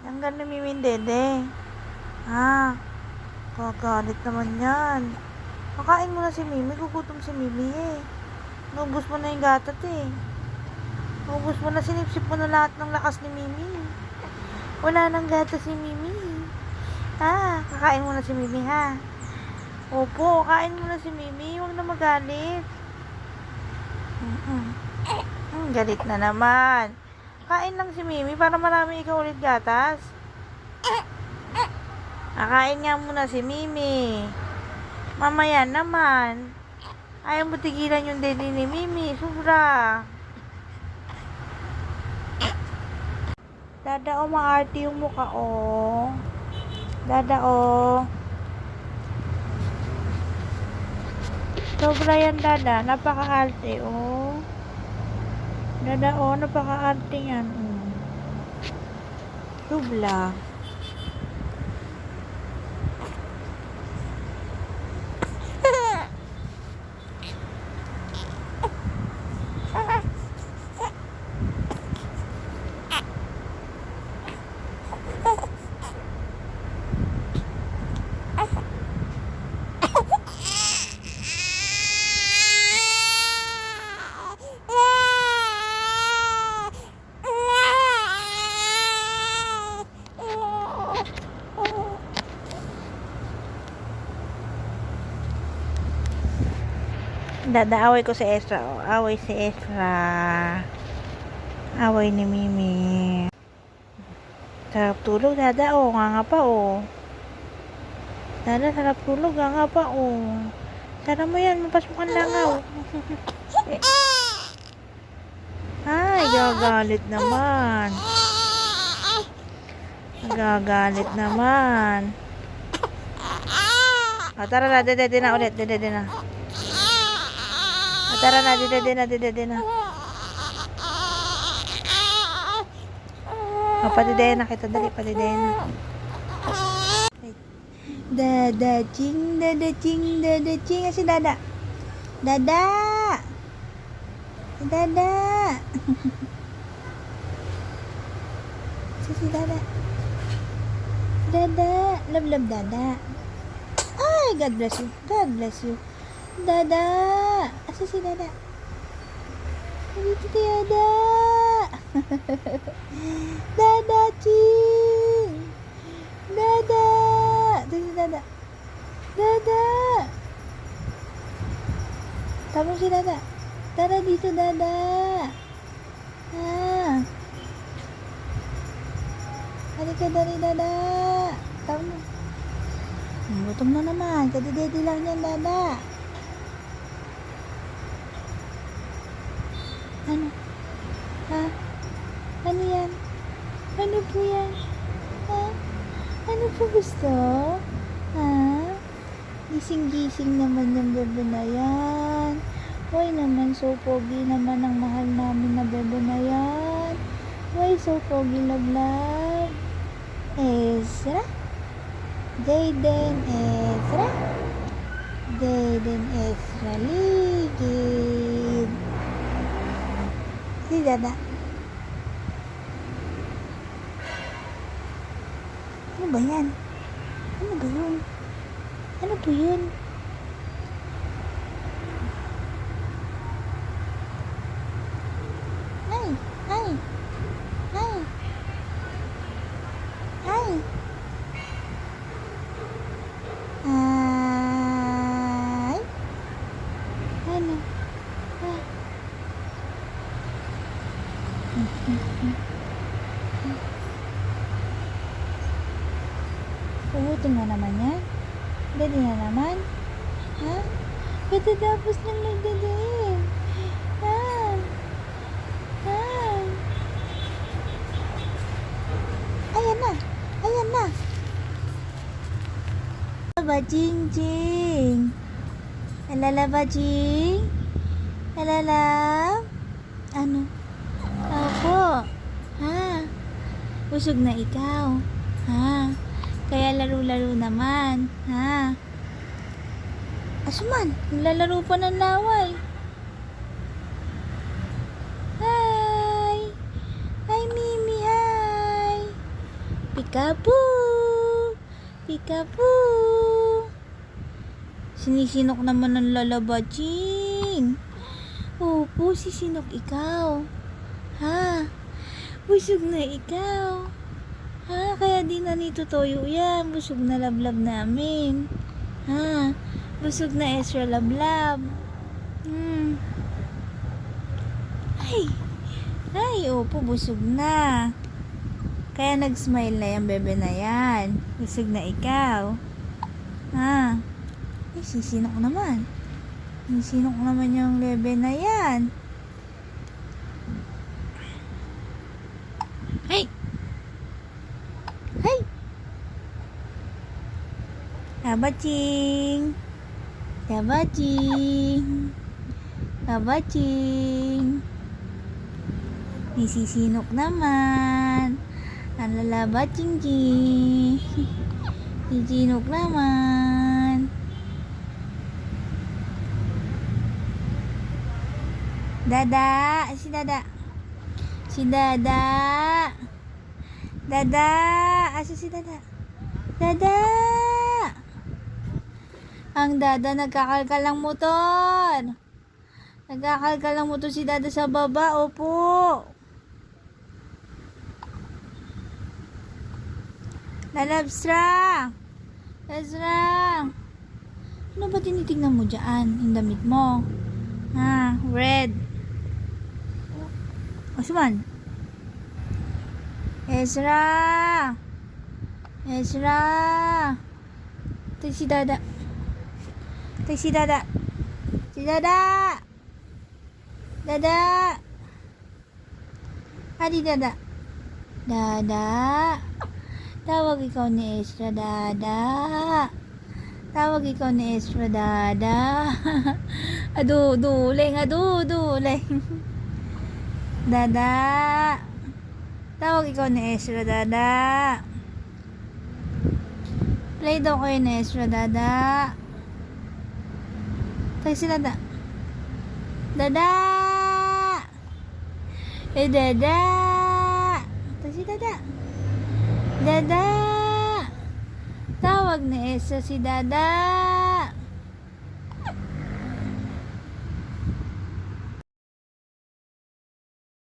Tanggal ni Mimi yung dede. Kagalit naman yan. Makain mo na si Mimi. Gugutom si Mimi eh. Naubos mo na yung gatat eh. Naubos mo na, sinipsip mo na lahat ng lakas ni Mimi. Wala nang gatas si Mimi. Kakain mo na si Mimi ha. Opo, kain mo na si Mimi. Huwag na magalit. Galit na naman. Kain lang si Mimi para marami ikaw ulit gatas. Kain nga muna si Mimi. Mamaya naman. Ayaw mo tigilan yung dede ni Mimi. Sobra. Dada maarte yung mukha Dada sobra yan Dada. Napaka-arte Dada napaka-arte yan. Sobra. Dada, away ko si Ezra. Away si Ezra. Away ni Mimi. Sarap tulog, Dada. Nga pa, Dada, sarap tulog, nga pa, Tara mo yan, mapasok ang langaw. Ay, gagalit naman. Gagalit naman. Tara na, dede na ulit, dede na. Tara na, dede na. Patidayan na kita, dali, patidayan na. Dada ching. Si Dada. Dada. Si Dada. Dada. Love Dada. Ay, God bless you. Dada. Si Dada. Dito Dada. Dada ching. Dada. Dada. Tama si Dada. Tara dito Dada. Halika dali Dada. Tama. Gutom na naman. Kadidedi lang yan Dada. Ano? Ano yan? Ano po yan? Ano po gusto? Gising-gising naman yung bebe na yan. Why naman so pogi naman ang mahal namin na bebe na yan? Why so pogi love? Ezra? Jayden Ezra Ligid. Si Dada. Ano ba yan? Ano ba yun? Ano po yun? Ay! Ano? Ubutin mo naman yan? Dali na naman? Katapos lang nagdadiin. Ayan na. Alala Jing. Alala ba Jing? Alala? Ano? Opo. Busog na ikaw. Kaya laro-laro naman. Asuman, naglalaro pa ng laway. Hi! Hi, Mimi, hi! Peekaboo! Peekaboo! Sinisinok naman ng lalabaching. Opo, sisinok ikaw. Ha? Busog na ikaw. Ha? Kaya di na nito toyo yan. Busog na lablab namin. Ha? Busog na extra lablab. Ay! Ay, opo, busog na. Kaya nag-smile na yung bebe na yan. Busog na ikaw. Ha? Ay, sisinok naman. Sisinok naman yung bebe na yan. Ay! Ay! Kabaching! Kabaching! Kabaching! Nisisinok naman. Ang lalabaching-ching. Sisinok naman. Dada! Si Dada! Si Dada! Dada! Asa si Dada? Dada! Ang Dada nagkakalkal ng motor. Nagkakalkal ng motor si Dada sa baba. Opo. Lalabstra! Lalabstra! Ano ba tinitingnan mo dyan? Yung damit mo. Ha? Red. Osman. Ezra! Ezra! Ito si Dada. Ito si Dada. Si Dada! Dada! Adi Dada. Dada! Tawag ikaw ni Ezra, Dada. Tawag ikaw ni Ezra, Dada. Aduduleng, aduduleng. Dada. Tawag ikaw ni Ezra, Dada. Play daw kayo ni Ezra, Dada. Tawag si Dada. Dada. Dada. Tawag si Dada. Dada. Tawag ni Ezra si Dada.